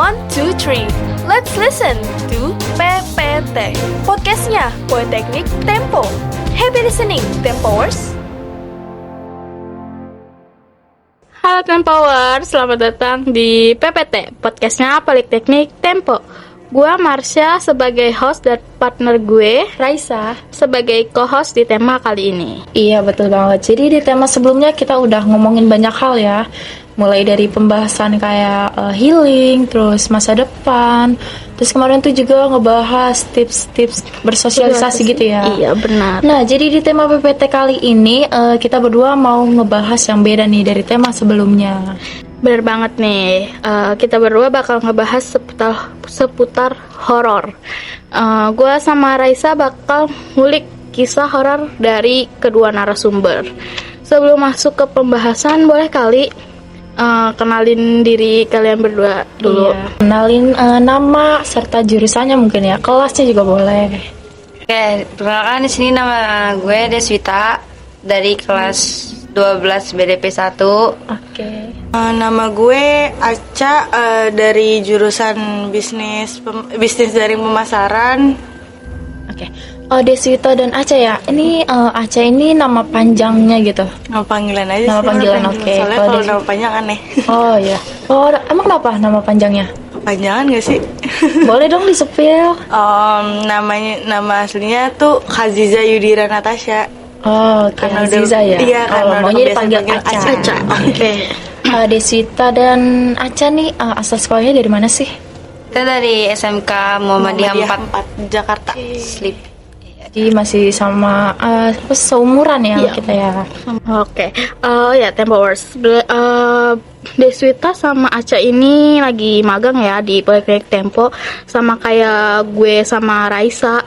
One, two, three. Let's listen to PPT. Podcastnya Politeknik Tempo. Happy listening, Tempowers. Halo Tempowers, selamat datang di PPT, podcastnya Politeknik Tempo. Gue Marsha sebagai host dan partner gue, Raisa, sebagai co-host di tema kali ini. Iya betul banget. Jadi di tema sebelumnya kita udah ngomongin banyak hal ya. Mulai dari pembahasan kayak healing, terus masa depan. Terus kemarin tuh juga ngebahas tips-tips bersosialisasi gitu ya. Iya benar. Nah jadi di tema PPT kali ini kita berdua mau ngebahas yang beda nih dari tema sebelumnya. Bener banget nih, kita berdua bakal ngebahas seputar horor. Gue sama Raisa bakal ngulik kisah horor dari kedua narasumber. Sebelum masuk ke pembahasan, boleh kali kenalin diri kalian berdua dulu. Iya. Kenalin nama serta jurusannya mungkin ya, kelasnya juga boleh. Oke, perkenalkan di sini nama gue Deswita dari kelas 12 BDP 1. Oke. Nama gue Aca dari jurusan bisnis jaring pemasaran. Oke. Deswita dan Aca ya. Ini Aca ini nama panjangnya gitu. Nama panggilan aja Nama sih. panggilan, oke. Soalnya Kalau kalau di- nama panjang aneh. Oh ya. Oh, emang kenapa nama panjangnya? Panjangan gak sih? Boleh dong disepil. Nama aslinya tuh Khaziza Yudira Natasha. Oh, oke. Karena udah- Aziza ya. iya, karena udah maunya kebiasaan dipanggil panggil Aca. Aca. Oke. Deswita dan Aca nih asal sekolahnya dari mana sih? Kita dari SMK Muhammadiyah 4 Jakarta. Sleep. Jadi masih sama seumuran ya Iya. kita ya. Oke, ya Tempowers. Deswita sama Aca ini lagi magang ya di Politeknik Tempo, sama kayak gue sama Raisa.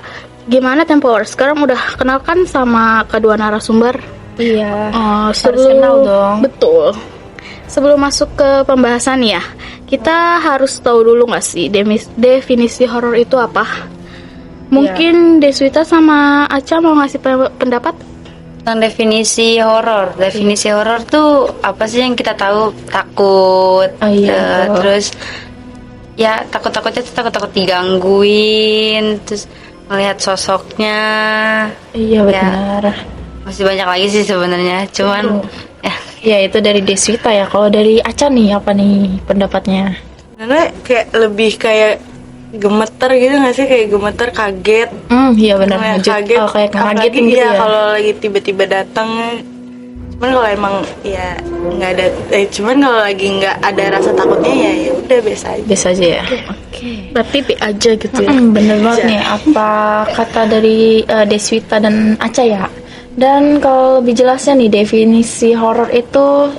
Gimana Tempowers? Sekarang udah kenal kan sama kedua narasumber? Iya. Harus Sebelum kenal dong. Betul. Sebelum masuk ke pembahasan ya, kita harus tahu dulu nggak sih definisi horor itu apa? Mungkin Deswita sama Aca mau ngasih pendapat? Tentang definisi horor. Definisi horor tuh apa sih yang kita tahu? Takut. Oh, iya, betul. Terus ya takut-takutnya tuh takut digangguin, terus melihat sosoknya. Iya Ya. benar. Masih banyak lagi sih sebenarnya. Cuman ya Ya itu dari Deswita ya. Kalau dari Aca nih apa nih pendapatnya? Karena kayak lebih kayak gemeter gitu nggak sih, kayak gemeter, kaget. Iya benar. Kayak Kaget. Kayak apalagi ngagetin gitu iya, ya. kalau lagi tiba-tiba datang. Cuman kalau emang ya nggak ada, cuman kalau lagi nggak ada rasa takutnya ya udah biasa aja. Biasa aja ya. Berarti pi aja gitu ya. Bener banget nih apa kata dari Deswita dan Aca ya. Dan kalau lebih jelasnya nih definisi horor itu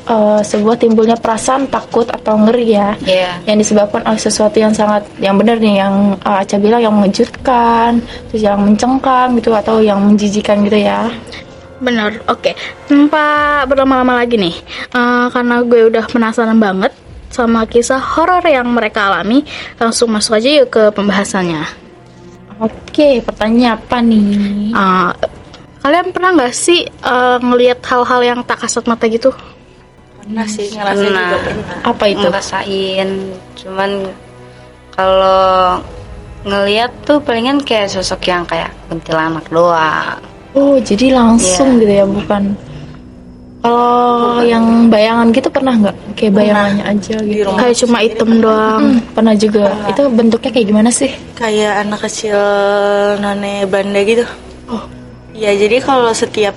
sebuah timbulnya perasaan takut atau ngeri ya, Iya. yang disebabkan oleh sesuatu yang benar nih, yang Aca bilang yang mengejutkan, terus yang mencengkam gitu atau yang menjijikan gitu ya. Bener, oke. Tanpa berlama-lama lagi nih, karena gue udah penasaran banget sama kisah horor yang mereka alami, langsung masuk aja yuk ke pembahasannya. Oke, pertanyaan apa nih? Kalian pernah nggak sih ngelihat hal-hal yang tak kasat mata gitu? Pernah sih, ngerasain juga pernah. Apa itu? ngerasain. Cuman kalau ngelihat tuh palingan kayak sosok yang kayak kuntilanak doang. Oh, jadi langsung Iya. gitu ya, bukan? Kalau yang bayangan gitu pernah nggak? Kayak bayangannya aja Di gitu. rumah Kayak cuma sendiri hitam doang. Pernah juga. Itu bentuknya kayak gimana sih? kayak anak kecil nane Belanda gitu. Oh. Ya jadi kalau setiap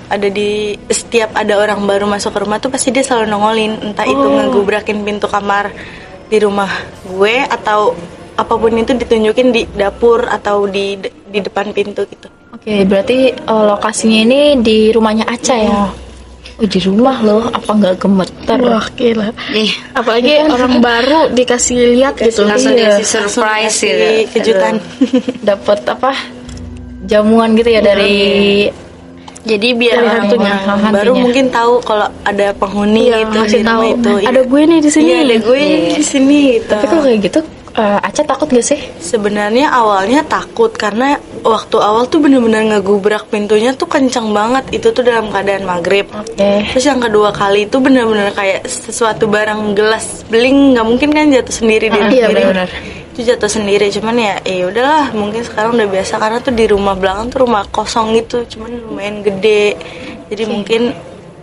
ada orang baru masuk ke rumah tuh pasti dia selalu nongolin, entah itu ngegubrakin pintu kamar di rumah gue atau apapun itu ditunjukin di dapur atau di depan pintu gitu. Oke, berarti lokasinya ini di rumahnya Aca ya? Oh, di rumah loh, apa nggak gemeter? Wah, gila. Ih, Apalagi orang baru dikasih lihat gitu. langsung Iya. dikasih surprise gitu. Kasih kejutan. Dapat apa? Jamuan gitu ya dari Jadi biar Dari orang hantunya. baru mungkin tahu kalau ada penghuni Iya, gitu ngasih di rumah tahu. itu. Ada gue nih di sini. Iya, ada gue di sini gitu. Tapi kalau kayak gitu Aca takut gak sih? Sebenarnya awalnya takut karena waktu awal tuh bener-bener ngegubrak pintunya tuh kencang banget. Itu tuh dalam keadaan maghrib. Terus yang kedua kali itu bener-bener kayak sesuatu barang gelas beling, nggak mungkin kan jatuh sendiri di iya, piring. benar. Itu jatuh sendiri, cuman ya udahlah, mungkin sekarang udah biasa karena tuh di rumah belakang tuh rumah kosong gitu, cuman lumayan gede. Jadi mungkin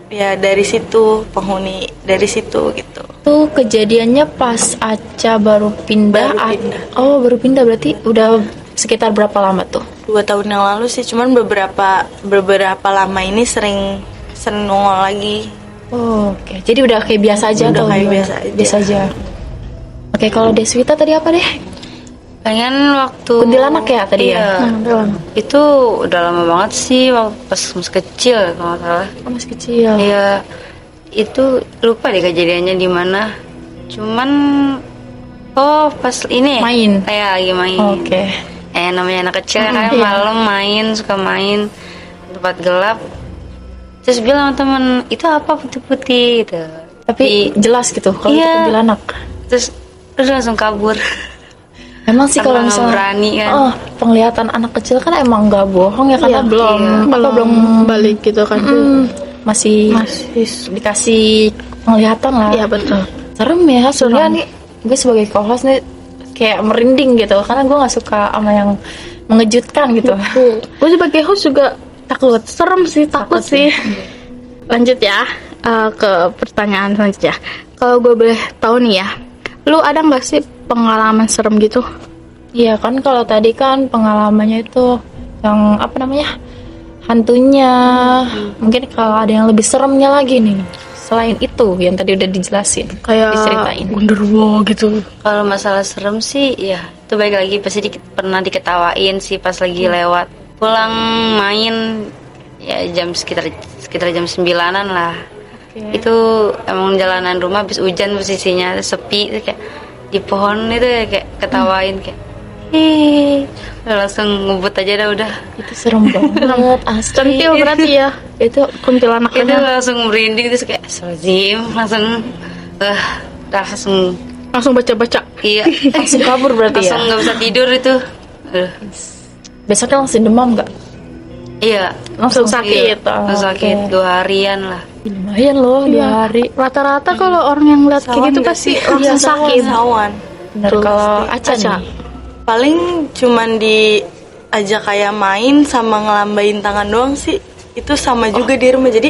ya dari situ penghuni dari situ gitu. Tuh kejadiannya pas Aca baru pindah. Baru pindah. Oh, baru pindah berarti udah sekitar berapa lama tuh? 2 tahun yang lalu sih, cuman beberapa lama ini sering nongol lagi. Oh, oke. Jadi udah kayak biasa aja Udah atau kayak gimana? biasa aja. Biasa aja. Oke, kalau Deswita tadi apa deh? Pengen waktu Kuntilanak ya tadi iya, ya? itu udah lama banget sih, waktu pas masih kecil kalau nggak salah. Oh, masih kecil. Iya, itu lupa deh kejadiannya di mana. Cuman pas ini Main? ya lagi main. Oke. Namanya anak kecil kan iya. malam suka main tempat gelap. Terus bilang sama temen, itu apa putih-putih gitu. Tapi jelas gitu kalau itu Iya. kuntilanak. Terus udah langsung kabur. Emang sih kalau Karena nggak misalnya berani kan. penglihatan anak kecil kan emang nggak bohong ya karena Iya, belum balik gitu kan. masih dikasih penglihatan lah. Iya, betul. Serem ya sebenarnya nih, gue sebagai co-host nih kayak merinding gitu karena gue nggak suka sama yang mengejutkan gitu. Gue sebagai host juga takut, serem sih, takut sih. Lanjut ya ke pertanyaan selanjutnya. Kalau gue boleh tahu nih ya, lu ada nggak sih pengalaman serem gitu? Iya kan kalau tadi kan pengalamannya itu yang apa namanya hantunya. Mungkin kalau ada yang lebih seremnya lagi nih selain itu yang tadi udah dijelasin Kayak diceritain. Genderuwo gitu. Kalau masalah serem sih, ya itu baik lagi pasti pernah diketawain sih pas lagi lewat pulang main ya sekitar jam 9-an lah. Itu emang jalanan rumah habis hujan posisinya sepi, terus kayak di pohon itu ya, kayak ketawain kayak langsung ngebut aja dah udah. Itu serem banget asli. Centil berarti ya. Itu kuntilanak Itu langsung merinding terus kayak Astagfirullahaladzim, langsung baca-baca. iya Langsung kabur berarti langsung ya. nggak bisa tidur itu. Besoknya langsung demam nggak? Iya, Langsung sakit. iya, langsung sakit 2 harian lah. Lumayan loh 2 hari. Rata-rata kalau orang yang lihat kayak gitu pasti langsung sakit. Sawan. Bener kalau Aca nih. Paling cuman diajak kayak main sama ngelambain tangan doang sih. Itu sama juga di rumah. Jadi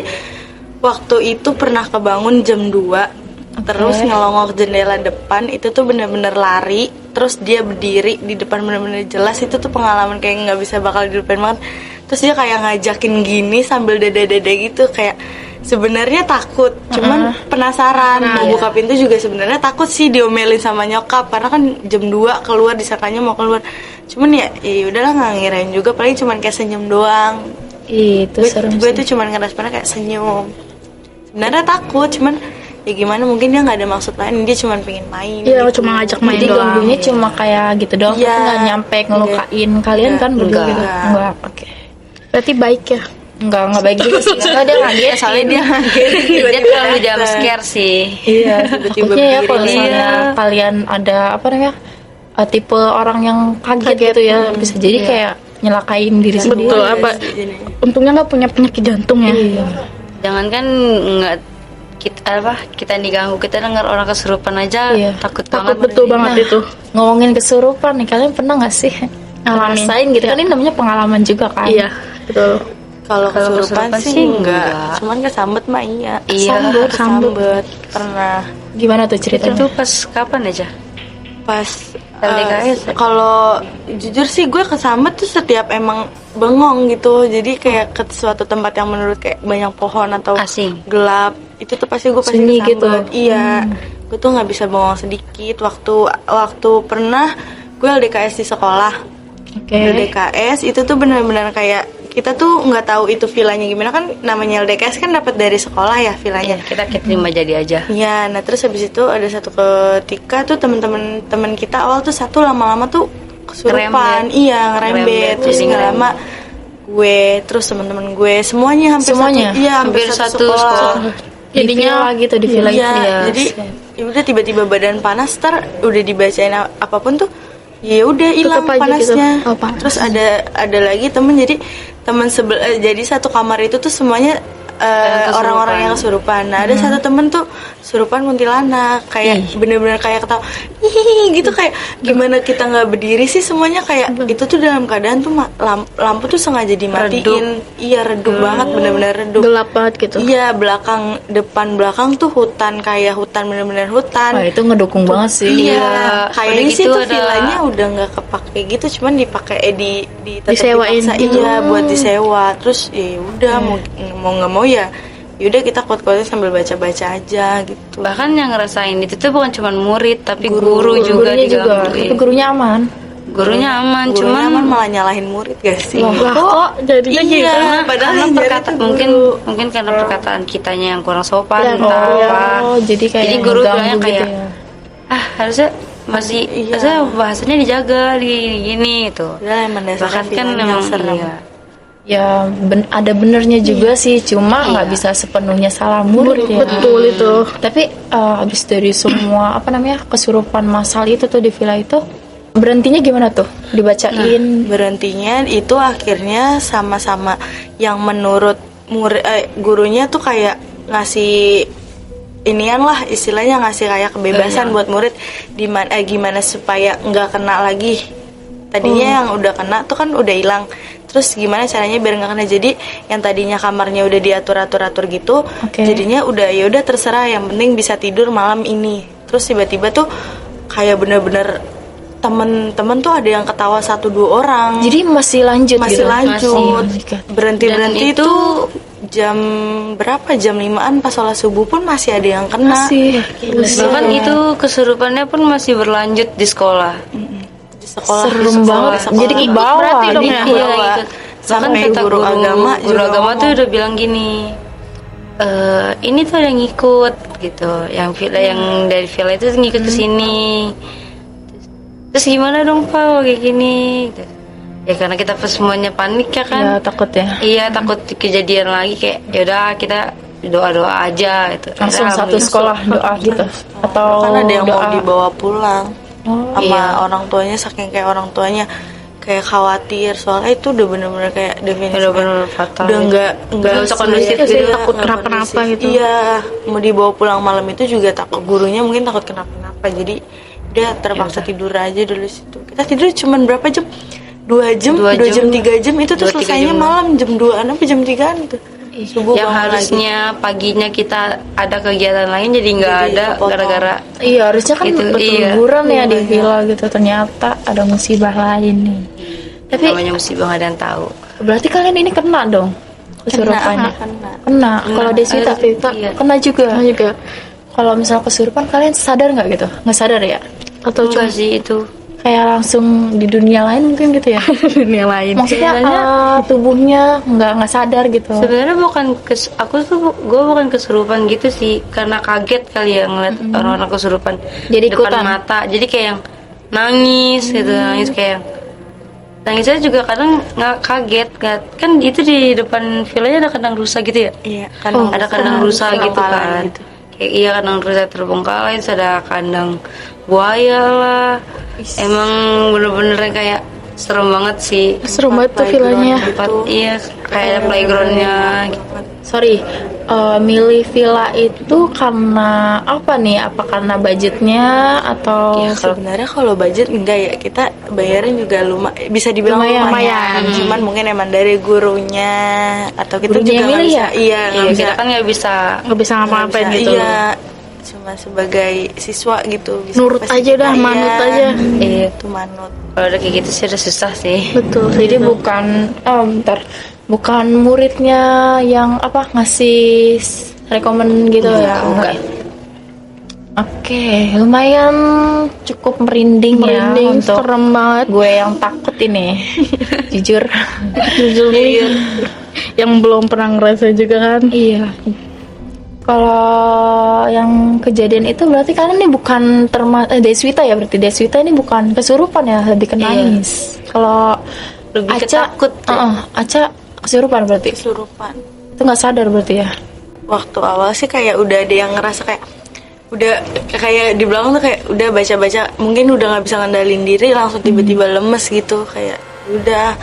waktu itu pernah kebangun jam 2, terus ngelongok jendela depan. Itu tuh bener-bener lari. Terus dia berdiri di depan bener-bener jelas. Itu tuh pengalaman kayak nggak bisa bakal dilupain banget. Terus dia kayak ngajakin gini sambil dada-dada gitu, kayak sebenarnya takut, cuman penasaran mau buka pintu juga sebenarnya takut sih diomelin sama nyokap karena kan jam 2 keluar disangkanya mau keluar. Cuman ya udahlah nggak ngirain juga, paling cuman kayak senyum doang. Itu serem Gue sih. tuh cuman ngeresponnya kayak senyum. Sebenarnya takut, cuman ya gimana mungkin dia nggak ada maksud lain, dia cuman pengen main. Iya, gitu. cuma ngajak main Jadi doang. ganggunya cuma kayak gitu doang, Iya. tapi nggak nyampe ngelukain kalian kan berdua Enggak. gitu. Enggak. Enggak, oke. Berarti baik ya. Enggak baik juga sih. Soalnya dia ngagetin. Soalnya dia Dia terlalu jam scare sih. Iya, Tiba-tiba takutnya ya berdiri. kalau misalnya kalian ada apa namanya tipe orang yang kaget gitu ya, bisa jadi kayak nyelakain diri sendiri. Betul, apa? Untungnya nggak punya penyakit jantung ya. Iya. Jangan kan nggak kita yang diganggu, kita dengar orang kesurupan aja Iya. takut Takut banget. betul banget itu. Ngomongin kesurupan nih, kalian pernah nggak sih Ngalamin. ngerasain gitu kan? Ini namanya pengalaman juga kan. Iya, betul. Kalau Kalau kesurupan kesurupan sih sih enggak. enggak. Cuman kesambet mah iya. Iya. Kesambet pernah. Gimana tuh ceritanya? Itu pas kapan aja? Pas LDKS. kalau jujur sih gue kesambet tuh setiap emang bengong gitu, jadi kayak ke suatu tempat yang menurut kayak banyak pohon atau Asing. gelap, itu tuh pasti gue pasti Sunyi kesambet. gitu. Iya, gue tuh nggak bisa bengong sedikit. Waktu pernah gue LDKS di sekolah. Oke. LDKS itu tuh benar-benar kayak kita tuh nggak tahu itu villanya gimana, kan namanya LDKS kan dapat dari sekolah ya villanya. Kita terima jadi aja. Iya, nah terus habis itu ada satu ketika tuh teman kita awal tuh satu lama-lama tuh kesurupan, Ngerembet. iya ngerembet, Ngerembet, terus jadi nggak lama gue terus teman-teman gue semuanya hampir Semuanya? satu, iya hampir Hampir satu satu sekolah. sekolah. Jadinya lagi tuh di villa itu Iya, ya. jadi ya udah tiba-tiba badan panas, udah dibacain apapun tuh ya udah hilang Tetep aja panasnya. gitu. Oh, panas. Terus ada lagi temen, jadi teman jadi satu kamar itu tuh semuanya orang-orang yang kesurupan. Nah, ada satu temen tuh surupan kuntilanak, kayak bener-bener kayak ketawa hihihi gitu, kayak gimana kita nggak berdiri sih, semuanya kayak itu tuh dalam keadaan tuh lampu tuh sengaja dimatiin. Iya, redup banget, bener-bener redup. Gelap banget gitu. Iya, depan belakang tuh hutan, kayak hutan, bener-bener hutan. Wah, itu ngedukung banget sih. Iya, kayaknya udah sih gitu tuh ada- villanya udah nggak kepake gitu, cuman dipakai tetep Disewain dipaksa, gitu. iya, buat disewa. Terus ya udah mau nggak mau ya yaudah kita kuat-kuatnya sambil baca-baca aja gitu. Bahkan yang ngerasain itu tuh bukan cuma murid tapi guru juga Gurunya juga, digangguin. tapi gurunya aman. Gurunya aman, Gurunya cuman malah nyalahin murid gak sih? Lah kok jadinya Iya, gitu? padahal karena yang jadi perkata tuh mungkin guru. karena perkataan kitanya yang kurang sopan Ya, entah apa. Jadi kayak Jadi guru ngeganggu bilangnya kayak gitu ya. harusnya masih Iya. harusnya bahasanya dijaga di gini gitu. Padahal emang dasarnya Bahkan kan villanya memang serem. iya. Ya ada benernya juga sih, cuma nggak bisa sepenuhnya salah murid ya. Betul itu. Tapi habis dari semua kesurupan massal itu tuh di villa itu, berhentinya gimana tuh? Dibacain. Berhentinya itu akhirnya sama-sama yang menurut gurunya tuh kayak ngasih inian lah, istilahnya ngasih kayak kebebasan buat murid gimana supaya nggak kena lagi. Tadinya yang udah kena tuh kan udah hilang, terus gimana caranya biar nggak kena. Jadi yang tadinya kamarnya udah diatur gitu, jadinya ya udah terserah, yang penting bisa tidur malam ini. Terus tiba-tiba tuh kayak bener-bener temen-temen tuh ada yang ketawa 1-2 orang. Jadi masih lanjut Masih gitu. lanjut. Berhenti Dan itu jam berapa? Jam 5-an pas sholat subuh pun masih ada yang kena. Masih. Bahkan itu kesurupannya pun masih berlanjut di sekolah. Di sekolah. Serem di sekolah, banget. di sekolah. Jadi ke bawah berarti dong gitu. ya? Iya, Bawa. ikut. Bahkan Sampai kata guru agama guru juga agama tuh ngomong. udah bilang gini, ini tuh ada yang ngikut gitu, yang villa yang dari villa itu ngikut ke sini. Terus gimana dong Pak kalau kayak gini? Gitu. Ya karena kita pas semuanya panik ya kan. Ya takut ya. Iya, takut kejadian lagi, kayak yaudah kita doa-doa aja gitu. Langsung Akhirnya satu sekolah doa gitu. Atau Kan ada yang mau doa. dibawa pulang sama Iya. orang tuanya, saking kayak orang tuanya kayak khawatir, soalnya itu udah bener-bener kayak definisi bener-bener fatal. udah nggak Nggak kondusif gitu ya, takut nggak kenapa-napa kondusif. gitu. Iya, mau dibawa pulang malam itu juga takut, gurunya mungkin takut kenapa-napa, jadi dia terpaksa tidur aja dulu situ. Kita tidur cuman berapa jam? 2 jam, 2 jam, 3 jam itu tuh 2-3 selesainya jam. malam jam 2-an apa jam 3-an tuh. Subuh Yang bangun harusnya paginya kita ada kegiatan lain jadi nggak Jadi ada kepotong. gara-gara Iya, harusnya kan Itu, iya. liburan ya di villa gitu. Ternyata ada musibah lain nih. Tapi namanya musibah nggak ada yang tahu. berarti kalian ini kena dong kesurupannya. Kena. Kalau Deswita Iya. kena juga. Nah juga. Kalau misalnya kesurupan kalian sadar nggak gitu? Nggak sadar ya? Atau cuma Enggak sih itu. Kayak langsung di dunia lain mungkin gitu ya? dunia lain. Maksudnya Sebenarnya- tubuhnya nggak sadar gitu. Sebenarnya gue bukan kesurupan gitu sih, karena kaget kali ya ngeliat orang-orang kesurupan Jadi depan ikutan. mata. Jadi kayak yang nangis gitu, nangis kayak yang nangisnya juga kadang nggak kaget, kan itu di depan villanya ada kandang rusa gitu ya. Iya, Ada kandang rusa gitu kan. Gitu. Kayak iya kandang rusa terbengkalai, terus ada kandang buaya lah. Emang bener-bener kayak serem banget sih. Serem banget tuh villanya. Tempat iya kayak ada playgroundnya gitu. Sorry, milih villa itu karena apa nih? Apa karena budgetnya atau Sebenarnya kalau budget enggak ya, kita bayarin juga bisa dibilang lumayan. Cuman mungkin emang dari gurunya atau kita Gurunya juga yang nggak milih bisa. ya? Iya, nggak Iya, bisa. kita kan nggak bisa Nggak bisa ngapa-ngapain Nggak bisa, gitu. Iya, cuma sebagai siswa gitu. Bisa Nurut pasti aja dah, kita, manut iya. aja. Iya. Itu manut. Kalau udah kayak gitu sih udah susah sih. Betul. jadi bukan muridnya yang ngasih rekomen gitu ya? bukan. Oke, lumayan cukup merinding ya Merinding, untuk serem banget. gue yang takut ini. Jujur. Jujur nih. Yang belum pernah ngerasain juga kan. Iya. Kalau yang kejadian itu berarti kalian ini bukan Deswita ya, berarti Deswita ini bukan kesurupan ya, lebih ke nangis. Kalau Lebih ke Aca, takut. Aca kesurupan berarti. Kesurupan. Itu nggak sadar berarti ya. Waktu awal sih kayak udah ada yang ngerasa kayak udah kayak di belakang tuh kayak udah baca-baca mungkin udah nggak bisa ngendalin diri langsung tiba-tiba lemes gitu kayak udah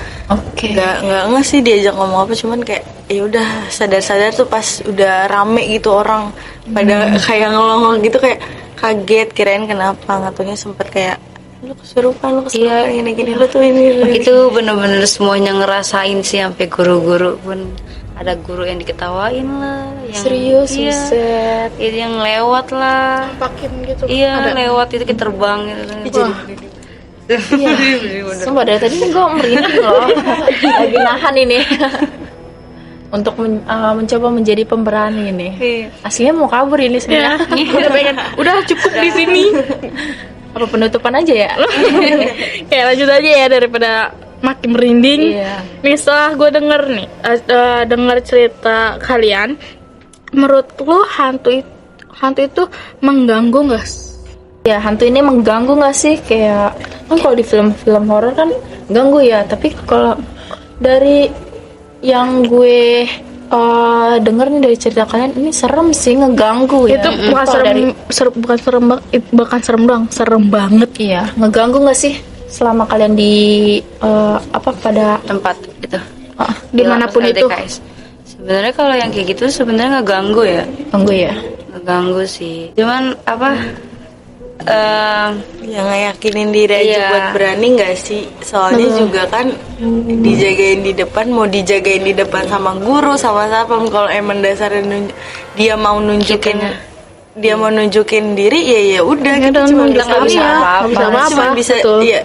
nggak sih diajak ngomong apa cuman kayak ya udah sadar-sadar tuh pas udah rame gitu orang pada kayak ngelongol gitu kayak kaget kirain kenapa ngatunya sempet kayak lu kesurupan gini-gini lu tuh ini Itu bener-bener semuanya ngerasain sih, sampai guru-guru pun ada guru yang diketawain lah, yang Serius, iya, buset. itu yang lewat lah, Pakin gitu. iya lewat itu kita terbang gitu. Sumpah dari tadi gue merinding loh. Lagi nahan ini. Untuk mencoba menjadi pemberani ini. Aslinya mau kabur ini sebenarnya. Udah pengen, udah cukup di sini. Apa penutupan aja ya? Kayak lanjut aja ya daripada makin merinding. Iya. Nih setelah gue denger nih, denger cerita kalian, menurut lu hantu itu mengganggu nggak? Ya hantu ini mengganggu nggak sih? Kayak kan kalau di film-film horor kan ganggu ya. Tapi kalau dari yang gue denger nih dari cerita kalian ini serem sih, ngeganggu ya. Itu bukan serem, bukan serem doang, serem banget. Iya, ngeganggu nggak sih selama kalian di pada Tempat itu Dimanapun pas itu. LDKS. Sebenarnya kalau yang kayak gitu sebenarnya nggak ganggu ya, ganggu ya? nggak ganggu sih. Cuman yang ngeyakinin diri aja Iya. buat berani nggak sih soalnya juga kan dijagain di depan mau dijagain di depan sama guru sama siapa kalau emang dasarnya dia mau nunjukin dia mau nunjukin diri ya udah kita cuma bilang bisa bisa apa-apa. cuma bisa Betul. ya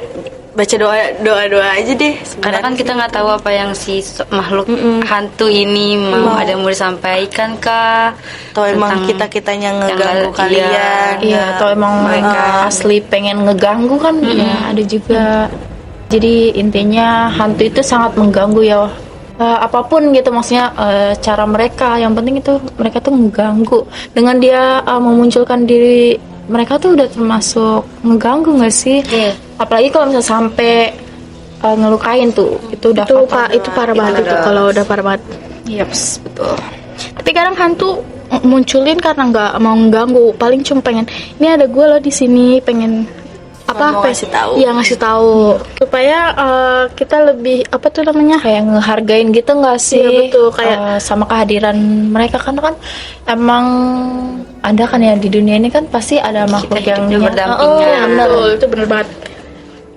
baca doa aja deh karena kan kita nggak tahu apa yang si makhluk hantu ini mau ada mau disampaikan kah, atau emang tentang kitanya yang ngeganggu nggak- kalian Iya, atau emang mereka. asli pengen ngeganggu kan? Ya, ada juga. Jadi intinya hantu itu sangat mengganggu ya. Apapun gitu maksudnya cara mereka, yang penting itu mereka tuh mengganggu. Dengan dia memunculkan diri mereka tuh udah termasuk ngeganggu nggak sih? Iya. Apalagi kalau misalnya sampai ngelukain tuh, itu udah fatal. Itu parah banget itu kalau udah parah banget. Yaps, betul. Tapi kadang hantu munculin karena nggak mau mengganggu, paling cuma pengen ini ada gue loh di sini, pengen Mau ngasih tahu. Iya, ngasih tahu supaya kita lebih apa tuh namanya, Kayak ngehargain gitu nggak sih? Iya, betul, kayak sama kehadiran mereka kan emang ada kan ya di dunia ini kan pasti ada makhluk yang hidupnya berdampingan. Iya, betul, itu bener banget,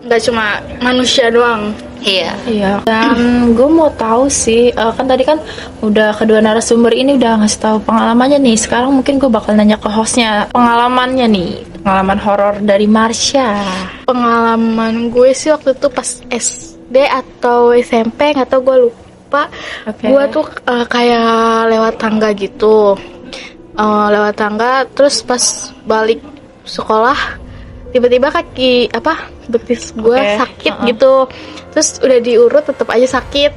nggak cuma manusia doang. Iya. Iya. Dan gue mau tahu sih, kan tadi kan udah kedua narasumber ini udah ngasih tahu pengalamannya nih. Sekarang mungkin gue bakal nanya ke hostnya pengalamannya nih, pengalaman horor dari Marsha. Pengalaman gue sih waktu itu pas SD atau SMP, nggak tahu, gue lupa. Oke. Gue tuh kayak lewat tangga gitu, lewat tangga, terus pas balik sekolah tiba-tiba kaki betis gue Oke. sakit gitu, terus udah diurut tetap aja sakit.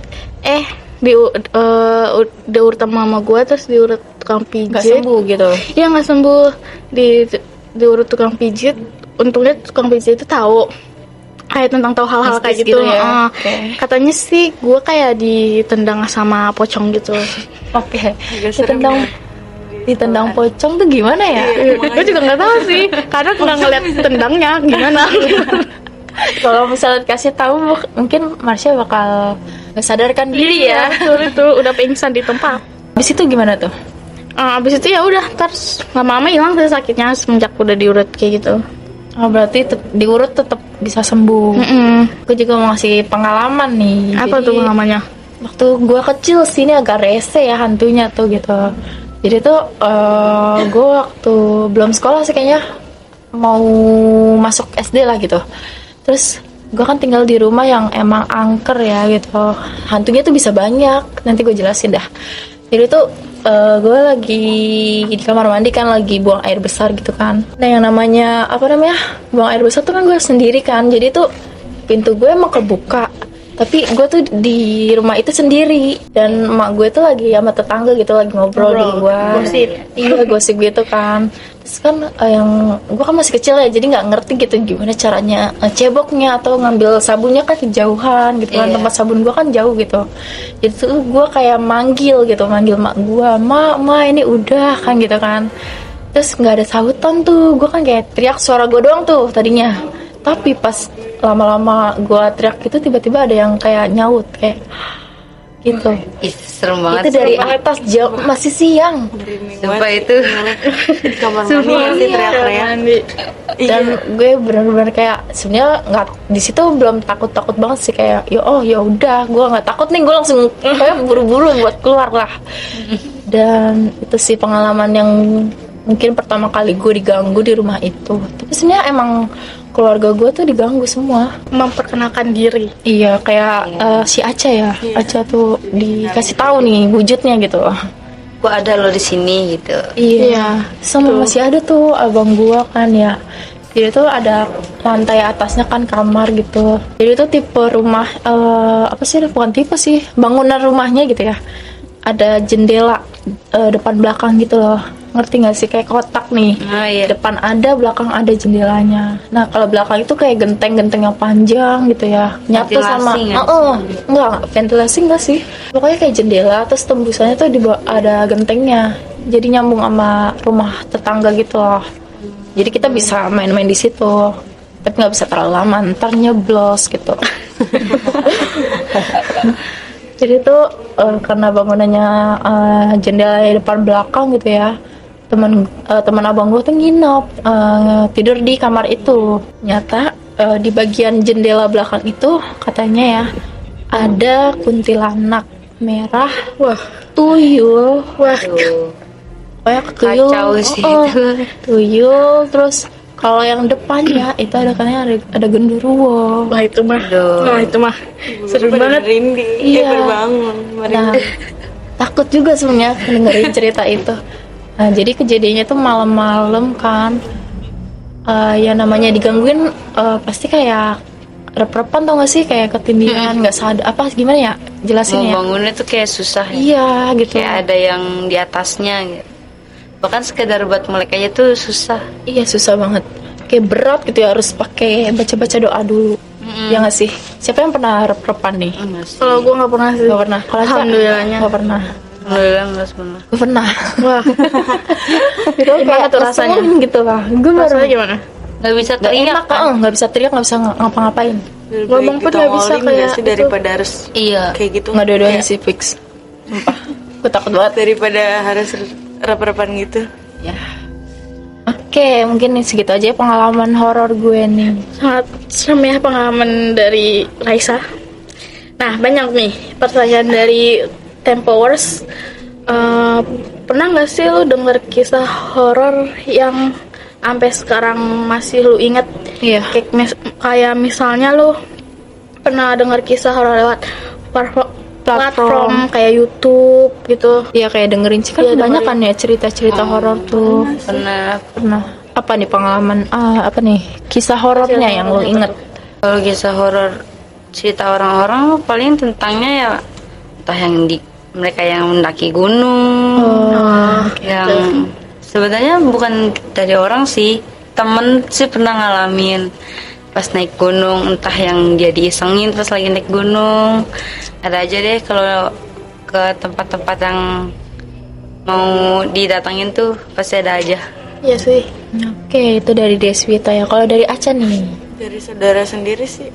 Diurut sama mama gue, terus diurut tukang Nggak pijit. sembuh gitu. Iya, nggak sembuh. Diurut tukang pijit. Untungnya tukang pijit itu tahu tahu hal-hal kayak Mistis gitu. gitu ya. Heeh. Oke. Katanya sih gue kayak ditendang sama pocong gitu. Oke. Ditendang pocong tuh gimana ya? Gue juga nggak tahu sih, karena nggak ngeliat tendangnya gimana. Kalau misalnya kasih tahu mungkin Marsha bakal sadarkan diri ya. Betul, itu udah pingsan di tempat. Habis itu gimana tuh? Abis itu ya udah, terus lama-lama hilang sih sakitnya semenjak udah diurut kayak gitu. Oh, berarti diurut tetap bisa sembuh. Gue juga mau ngasih pengalaman nih. Apa Jadi, tuh namanya? Waktu gue kecil sih ini agak rese ya hantunya tuh gitu. Jadi tuh gue waktu belum sekolah sih kayaknya, mau masuk SD lah gitu. Terus gue kan tinggal di rumah yang emang angker ya gitu. Hantunya tuh bisa banyak. Nanti gue jelasin dah. Jadi tuh gue lagi di kamar mandi kan, lagi buang air besar gitu kan. Nah yang namanya buang air besar tuh kan gue sendiri kan. Jadi tuh pintu gue emang kebuka, tapi gue tuh di rumah itu sendiri, dan emak gue tuh lagi sama tetangga gitu, lagi ngobrol di luar. Gosip. Iya, gosip gitu kan. Terus kan yang gue kan masih kecil ya, jadi nggak ngerti gitu gimana caranya ceboknya atau ngambil sabunnya kan kejauhan gitu kan. Iya. Tempat sabun gue kan jauh gitu. Jadi tuh gue kayak manggil mak gue, ma ini udah kan gitu kan. Terus nggak ada sahutan tuh, gue kan kayak teriak suara gue doang tuh tadinya. Tapi pas lama-lama gue teriak gitu tiba-tiba ada yang kayak nyaut kayak gitu. Ih, serem banget. Itu dari atas jam masih siang. Sumpah itu. Di kamar mandi masih teriak-teriak. Dan gue benar-benar kayak sebenarnya nggak di situ belum takut banget sih kayak ya udah gue nggak takut nih, gue langsung kayak buru-buru buat keluar lah. Dan itu sih pengalaman yang mungkin pertama kali gue diganggu di rumah itu. Tapi sebenarnya emang keluarga gue tuh diganggu semua. Memperkenalkan diri. Iya kayak si Aca ya. Aca tuh dikasih tahu nih wujudnya gitu. Gua ada lo di sini gitu. Iya. Sama masih ada tuh abang gua kan ya. Jadi tuh ada lantai atasnya kan kamar gitu. Jadi tuh tipe rumah apa sih? Bukan tipe sih. Bangunan rumahnya gitu ya. Ada jendela depan belakang gitu loh. Ngerti gak sih? Kayak kotak nih. Oh iya. Depan ada, belakang ada jendelanya. Nah kalau belakang itu kayak genteng-genteng yang panjang gitu ya. Nyatu sama. Ventilasi nggak Enggak, ventilasi enggak sih. Pokoknya kayak jendela, terus tembusannya tuh ada gentengnya. Jadi nyambung sama rumah tetangga gitu loh. Jadi kita bisa main-main di situ. Tapi nggak bisa terlalu lama, ntar nyeblos gitu. Jadi tuh karena bangunannya jendela di depan belakang gitu ya. Teman abang gue tuh nginep tidur di kamar itu. Nyata di bagian jendela belakang itu katanya ya ada kuntilanak merah, tuyul, kayak tuyul, Kacau sih oh, itu. tuyul. Terus kalau yang depannya itu ada katanya ada genderuwo. Wah itu mah. Aduh. Wah itu mah. Seru Pada banget. merinding. Iya. Berbangun. Nah, takut juga sebenarnya dengerin cerita itu. Nah, jadi kejadiannya tuh malam-malam kan. Ya namanya digangguin pasti kayak rep-repan tau gak sih, kayak ketindihan, nggak sadar apa gimana ya jelasin ya. Mau bangunnya tuh kayak susah ya. Iya gitu. Kayak ada yang di atasnya gitu. Bahkan sekedar buat melek aja tuh susah. Iya susah banget. Kayak berat gitu ya, harus pakai baca-baca doa dulu. Ya nggak sih? Siapa yang pernah rep-repan nih? Enggak sih. Kalau gue nggak pernah sih. Gak pernah. Kalau Aca? Alhamdulillahnya. Gak pernah. Alhamdulillah enggak pernah. Gak pernah. Wah. Itu Gimana tuh rasanya? Gitu lah. Gue baru Rasanya gimana? Nggak bisa gak teriak enak kan? nggak bisa teriak, nggak bisa ngapa-ngapain. Ngomong pun nggak bisa kayak sih itu. daripada harus Iya. kayak gitu. Nggak dua-duanya Kayak sih fix. Sumpah. Gue takut banget. daripada harus rep-repan gitu. Ya. Oke, mungkin segitu aja pengalaman horor gue nih. Sangat serem ya pengalaman dari Raisa. Nah banyak nih pertanyaan dari Tempowers. Pernah nggak sih lu denger kisah horor yang sampai sekarang masih lu inget? Iya. Kayak misalnya lu pernah denger kisah horor lewat platform kayak YouTube gitu. Iya kayak dengerin sih kan Iya, banyak dengerin. kan ya cerita-cerita horor tuh. Pernah. Pernah. Apa nih pengalaman apa nih kisah horornya yang lo inget? Kalau kisah horor cerita orang-orang paling tentangnya ya entah yang mereka yang mendaki gunung, yang sebenarnya bukan dari orang sih, temen sih pernah ngalamin pas naik gunung, entah yang dia diisengin pas lagi naik gunung. Ada aja deh kalau ke tempat-tempat yang mau didatangin tuh pasti ada aja. Iya sih. Oke, itu dari Deswita ya. Kalau dari Aca nih. Dari saudara sendiri sih.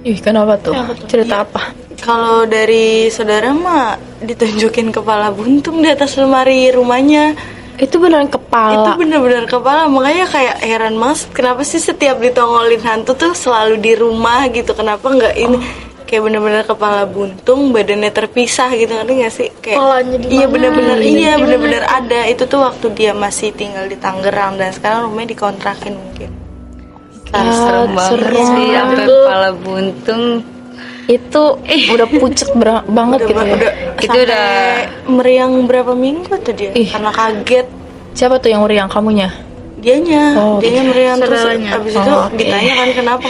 Ih, kenapa tuh? Cerita apa? Kalau dari saudara mah ditunjukin kepala buntung di atas lemari rumahnya. Itu beneran Itu kepala. bener-bener kepala. Makanya kayak heran banget. Kenapa sih setiap ditongolin hantu tuh selalu di rumah gitu? Kenapa nggak ini? Kayak bener-bener kepala buntung, badannya terpisah gitu, ngerti nggak sih? Kayak Kepalanya di iya mana? bener-bener Gitu. iya bener-bener ada. Itu tuh waktu dia masih tinggal di Tangerang dan sekarang rumahnya dikontrakin mungkin. Serem banget serem. sih, sampai Itu- kepala buntung. Itu udah pucet banget gitu ya. Itu sampai udah- meriang berapa minggu tuh dia Ih. karena kaget. Siapa tuh yang meriang, kamunya? Dianya meriang terus Saudaranya. abis itu Oh, oke. ditanya kan kenapa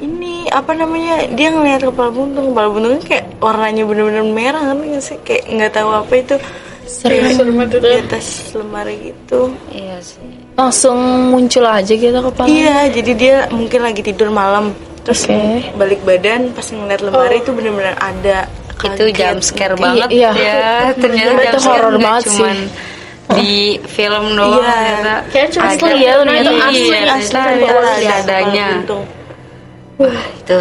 ini apa namanya, dia ngelihat kepala buntungnya kayak warnanya bener-bener merah kan nggak sih, kayak nggak tahu apa itu. Serem. Kayak di atas lemari gitu. Iya sih. Langsung muncul aja gitu kepala. Iya, jadi dia mungkin lagi tidur malam terus Oke. balik badan pas ngeliat lemari itu bener-bener ada. Itu Kaget. jump scare banget Iya. ya. Ternyata Itu jump scare horor nggak banget sih. cuman di film doang Iya. ternyata Kayak cuma ada. asli ya, ternyata Iya, asli, ternyata asli ada ada adanya. kepala buntung. Wah, itu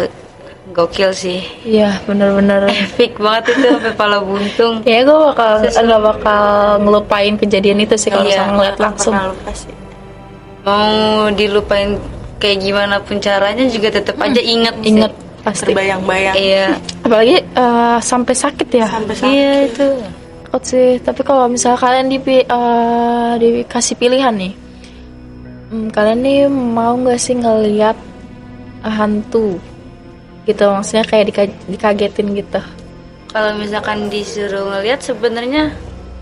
gokil sih. Iya, bener-bener. Epic banget itu sampai pala buntung. Kayaknya gue nggak bakal ngelupain kejadian itu sih kalau Iya, misalnya ngeliat Nggak langsung. pernah lupa sih. Mau dilupain kayak gimana pun caranya juga tetap aja inget sih. Ingat pasti. Terbayang-bayang Iya. Apalagi sampai sakit ya. sampai sakit. Iya itu. Takut sih. Tapi kalau misalnya kalian dikasih pilihan nih, kalian nih mau nggak sih ngeliat hantu? Gitu, maksudnya kayak dikagetin gitu. Kalau misalkan disuruh ngeliat sebenarnya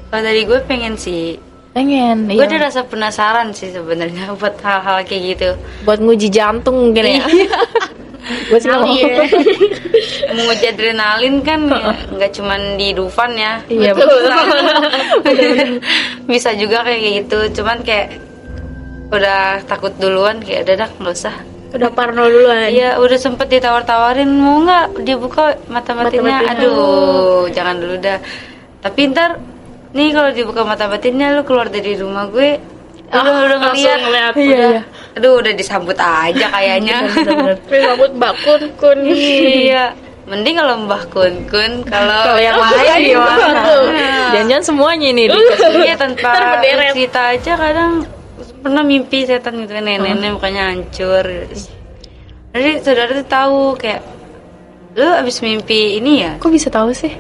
kalau dari gue pengen sih. Pengen, Gue ada iya. rasa penasaran sih sebenarnya buat hal-hal kayak gitu. Buat nguji jantung mungkin ya. Gue sih mau. Menguji adrenalin kan ya, nggak cuman di Dufan ya. Iya, Bisa juga kayak gitu. Cuman kayak udah takut duluan kayak dadak nggak usah. Udah parno duluan. Iya udah sempet ditawar-tawarin mau nggak dibuka mata-batinnya. Mata-batinnya. Aduh jangan dulu dah. Tapi ntar nih kalau dibuka mata-batinnya lu keluar dari rumah gue udah ngeliat. Iya. Aduh udah disambut aja kayaknya. Terus rambut bakun kun. Iya. Mending kalau Mbah Kun kalau yang lain lain gimana? Nah. Jangan-jangan semuanya nih. Iya tanpa Ntar berderet. cerita aja kadang pernah mimpi setan gitu kan nenek-nenek mukanya hancur. Jadi saudara tuh tahu kayak lu abis mimpi ini ya. Kok bisa tahu sih?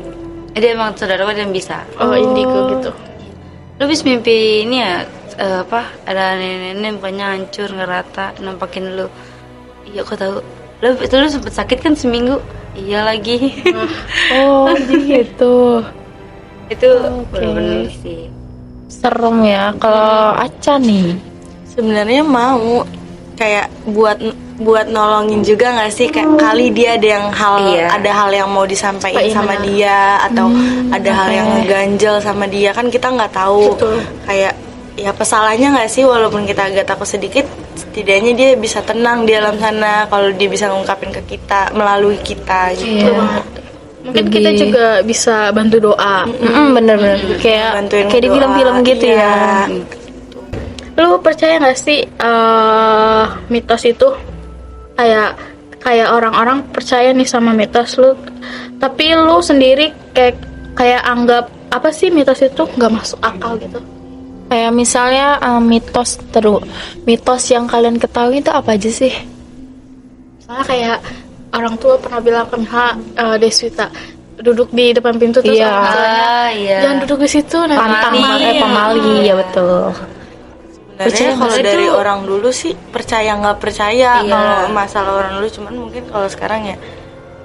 Dia emang saudara gue yang bisa. Oh, indigo gitu. Lu abis mimpi ini ya apa ada nenek-nenek mukanya hancur ngerata nampakin lu. Iya kok tahu. Lu sempet sakit kan seminggu. Iya lagi. Oh, jadi gitu. Itu Oke. bener-bener sih. Serem ya. Kalau Aca nih. Sebenarnya mau kayak buat nolongin juga nggak sih, kayak kali dia ada yang Iya. ada hal yang mau disampaikan sama dia atau ada hal yang ngeganjel sama dia, kan kita nggak tahu. Betul. Kayak ya pesalahnya nggak sih, walaupun kita agak takut sedikit, setidaknya dia bisa tenang di alam sana kalau dia bisa ngungkapin ke kita melalui kita gitu. Iya. Mungkin kita juga bisa bantu doa. Bener-bener kayak Bantuin di doa, film-film gitu iya. ya. Lu percaya nggak sih mitos itu kayak orang-orang percaya nih sama mitos lu, tapi lu sendiri kayak anggap apa sih mitos itu nggak masuk akal gitu. Kayak misalnya mitos yang kalian ketahui itu apa aja sih? Soalnya kayak orang tua pernah bilang kan, Deswita duduk di depan pintu terus Iya. orang tuanya, Iya. jangan duduk di situ nanti Pantang pamali ya betul. Sebenarnya kalau nggak dari itu? orang dulu sih percaya nggak percaya Iya. kalau masalah orang dulu, cuman mungkin kalau sekarang ya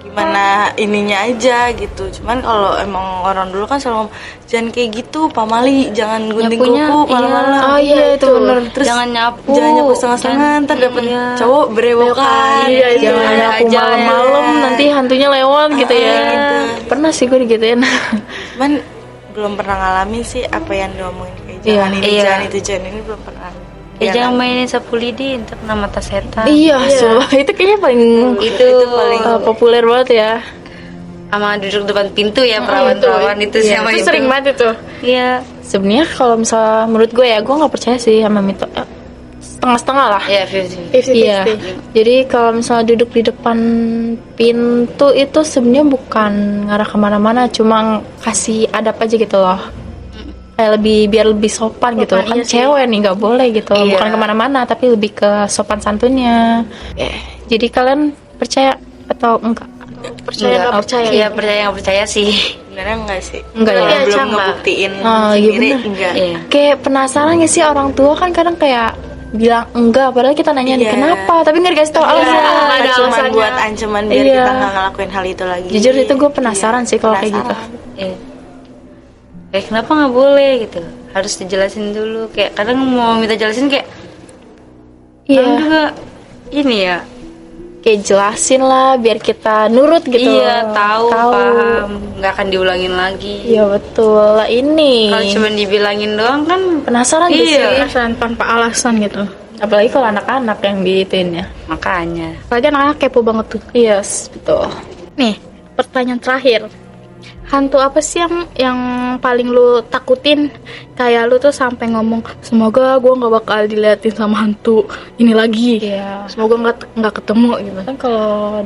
gimana ininya aja gitu. Cuman kalau emang orang dulu kan selalu ngomong, jangan kayak gitu pamali, jangan gunting Nyapunya, kuku malam-malam. Oh iya itu bener. Terus Jangan nyapu. jangan nyapu setengah-setengah, ntar dapet Iya. cowok berewokan. Iya, itu. Jangan Ada nyapu aja, malam-malam ya. nanti hantunya lewat gitu ya. gitu. Pernah sih gue digituin. Cuman belum pernah ngalamin sih apa yang diomongin kayak Iya. jangan ini, Iya. jangan itu, jangan ini, belum pernah. Ya, Ya jangan kan? mainin sapu lidi ntar kena mata setan. Iya, sumpah. Itu kayaknya paling Itu paling populer banget ya. sama duduk depan pintu ya perawan-perawan itu Iya. sama Itu itu. sering banget itu. Iya. Sebenarnya kalau misalnya menurut gue ya, gue nggak percaya sih sama mitos. Setengah-setengah lah. Iya, 50. 50-50. Iya. Jadi kalau misalnya duduk di depan pintu itu sebenarnya bukan ngarah kemana-mana, cuma kasih adab aja gitu loh. Kayak biar lebih sopan gitu. Sopan, Kan iya sih. cewek nih nggak boleh gitu. Iya. Bukan kemana-mana, tapi lebih ke sopan santunnya. Jadi kalian percaya atau enggak? Percaya nggak percaya? Iya, percaya nggak percaya sih. Sebenarnya enggak sih. Enggak ya? Iya, Belum Cang, Mbak. ngebuktiin Oh, iya sendiri, bener. enggak. Iya. Kayak penasaran gak sih orang tua kan kadang kayak bilang enggak, padahal kita nanya nih Iya. kenapa, tapi nggak dikasih tahu Iya, alasan. ada cuma alasannya. buat ancaman biar Iya. kita nggak ngelakuin hal itu lagi. Jujur itu gue penasaran sih kalau kayak gitu. Penasaran. Iya. Kayak kenapa nggak boleh gitu? Harus dijelasin dulu. Kayak kadang mau minta jelasin kayak Iya. kadang juga ini ya. Kayak jelasin lah biar kita nurut gitu. Iya, tahu, paham, nggak akan diulangin lagi. Iya betul lah ini. Kalau cuma dibilangin doang kan Penasaran gak Iya. sih? Alasan tanpa alasan gitu. Apalagi kalau anak-anak yang diituin ya. makanya. Apalagi anak-anak kepo banget tuh. Yes, betul. Nih, pertanyaan terakhir. hantu apa sih yang paling lu takutin? Kayak lu tuh sampai ngomong, semoga gua nggak bakal diliatin sama hantu ini lagi. Iya. Semoga nggak ketemu gitu. Kan kalau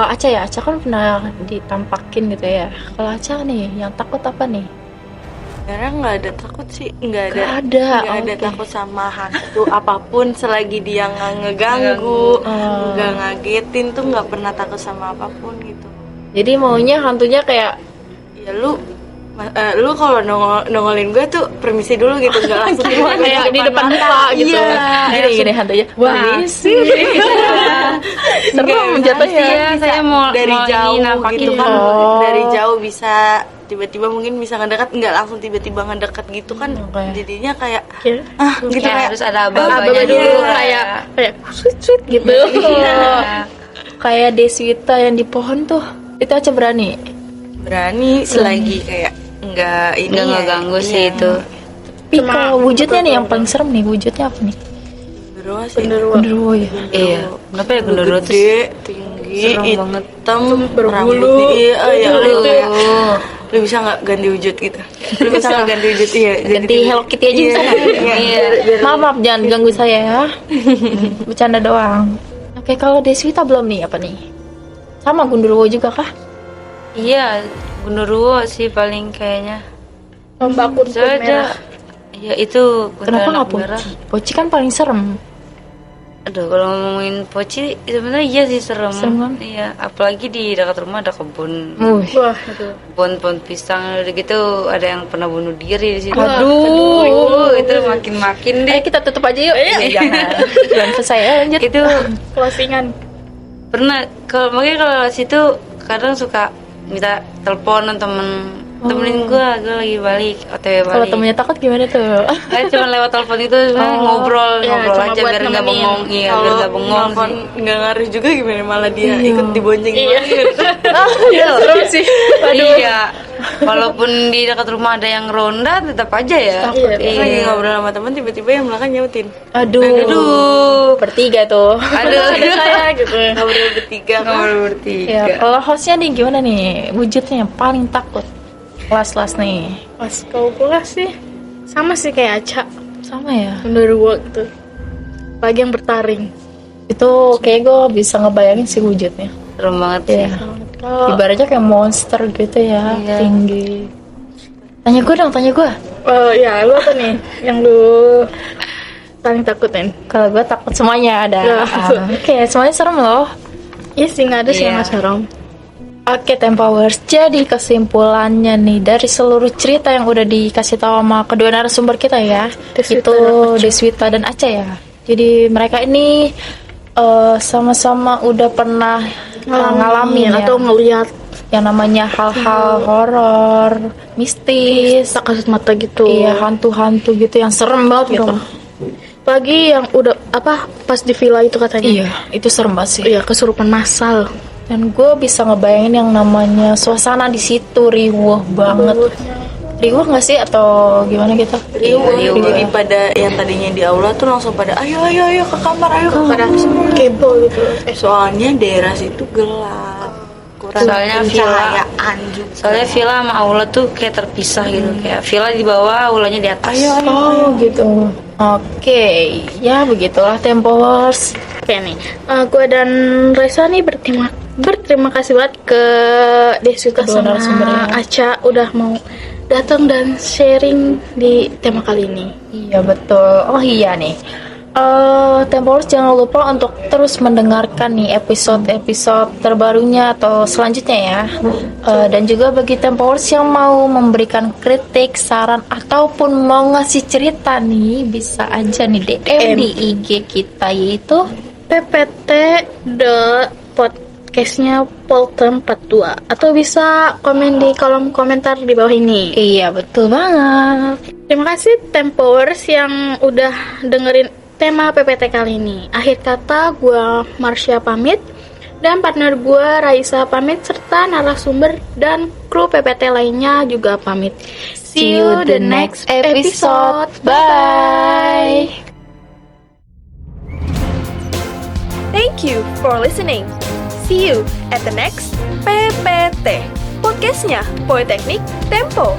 Aca ya, Aca kan pernah ditampakin gitu ya. Kalau Aca nih, yang takut apa nih? Sebenarnya nggak ada takut sih, nggak ada Oke. takut sama hantu apapun selagi dia nggak ngeganggu, nggak ngagetin tuh nggak pernah takut sama apapun gitu. Jadi maunya hantunya kayak Ya lu kalau nongolin gue tuh permisi dulu gitu, nggak langsung kayak di depan muka gitu. Gini hantunya. Wah, sih. Serem jatuhnya. Iya, saya mau dari mau jauh ini nampakin gitu kan, Oh. dari jauh bisa tiba-tiba mungkin bisa ngedekat, nggak langsung tiba-tiba ngedekat gitu kan. Oke. Jadinya kayak Ya. gitu Ya, kayak harus ada Aba aba-abanya dulu dulu kayak sweet gitu. Kayak Deswita yang di pohon tuh. Itu Aca berani. berani selagi kayak nggak ini nggak ya, ngeganggu sih iya. itu. Tapi kalau wujudnya nih yang paling serem nih, wujudnya apa nih? Genderuwo sih. Genderuwo ya. Iya, kenapa ya genderuwo tuh Gede, tinggi, serem banget. hitam, berbulu. rambutnya iya, ya lu kayak Aduh. lu bisa nggak ganti wujud gitu? Lu bisa nggak ganti wujud? Iya, Ganti Hello Kitty aja bisa nggak? Iya. Maaf, jangan ganggu saya ya. Bercanda doang. Oke, kalau Deswita belum nih apa nih? Sama Genderuwo juga kah? Iya, genderuwo sih paling kayaknya. Mbak Kun Soalnya merah. ya itu Kenapa nggak kuntilanak merah. Poci? Poci kan paling serem. Aduh, kalau ngomongin poci sebenarnya iya sih serem. Serem kan? Iya, apalagi di dekat rumah ada kebun. Wah, itu. Pohon-pohon pisang udah gitu, ada yang pernah bunuh diri di situ. Aduh. Itu makin-makin deh. Ayo kita tutup aja yuk. Jangan. Belum selesai. Lanjut. Itu Closingan. pernah makanya kalau situ kadang suka minta teleponan temenin gue lagi balik OTW Kalau balik. temennya takut gimana tuh? Cuma lewat telepon itu sebenarnya ngobrol Iya, ngobrol cuma aja buat biar nggak nemenin. bengong, iya biar nggak bengong nelfon sih. nggak ngaruh juga gimana, malah dia ikut dibonceng gitu. Iya, serem sih. Iya, walaupun di dekat rumah ada yang ronda tetap aja ya. Terus lagi ngobrol sama teman, tiba-tiba yang belakang nyautin Aduh. Bertiga tuh. Aduh, Saya gitu. ngobrol bertiga kan. ngobrol bertiga. Ya, kalau hostnya nih gimana nih? Wujudnya yang paling takut. Kelas-kelas nih. Pas kau gue sih sama sih kayak Aca, Sama ya. genderuwo gitu. Lagi yang bertaring. Itu kayak gue bisa ngebayangin sih wujudnya. Serem banget sih. Iya. Kalau Ibaratnya kayak monster gitu ya, Iya. tinggi. Tanya gue dong, tanya gue. ya lu apa nih yang lu paling takutin? Kalau gue takut semuanya ada. Ya. Oke, semuanya serem loh. Iya sih, nggak ada sih yang Iya. nggak serem. Oke, Tempowers. Jadi kesimpulannya nih dari seluruh cerita yang udah dikasih tahu sama kedua narasumber kita ya, Deswita itu dan Aca. Deswita dan Aca ya. Jadi mereka ini sama-sama udah pernah ngalamin ya, atau ngelihat yang namanya hal-hal horor, mistis, tak kasut mata gitu. iya hantu-hantu gitu yang serem banget gitu. Pagi yang udah apa pas di villa itu katanya. Iya, itu serem banget sih. Iya, kesurupan massal. Dan gue bisa ngebayangin yang namanya suasana di situ riuh banget. Riuh nggak sih atau gimana gitu? Iya, jadi pada yang tadinya di aula tuh langsung pada ayo ke kamar, ayo ke Pada kamar. kepo gitu. Soalnya daerah situ gelap, kurang Soalnya pencahayaan juga. Soalnya villa sama aula tuh kayak terpisah gitu, kayak villa di bawah, aulanya di atas. Oh gitu. Oke, ya begitulah Tempowers. Oke nih, gue dan Reza nih berterima kasih banget ke Deswita Kedua sama narasumbernya. Aca udah mau datang dan sharing di tema kali ini. Iya betul. Oh iya nih. Tempowers jangan lupa untuk terus mendengarkan nih episode-episode terbarunya atau selanjutnya ya. Dan juga bagi Tempowers yang mau memberikan kritik, saran ataupun mau ngasih cerita nih, bisa aja nih DM di IG kita yaitu ppt.podcastnya Poltem 42 atau bisa komen di kolom komentar di bawah ini. iya betul banget. Terima kasih Tempowers yang udah dengerin tema PPT kali ini. Akhir kata, gue Marsha pamit dan partner gue Raisa pamit serta narasumber dan kru PPT lainnya juga pamit. See you the next episode. Bye. Thank you for listening. See you at the next PPT. podcastnya Politeknik Tempo.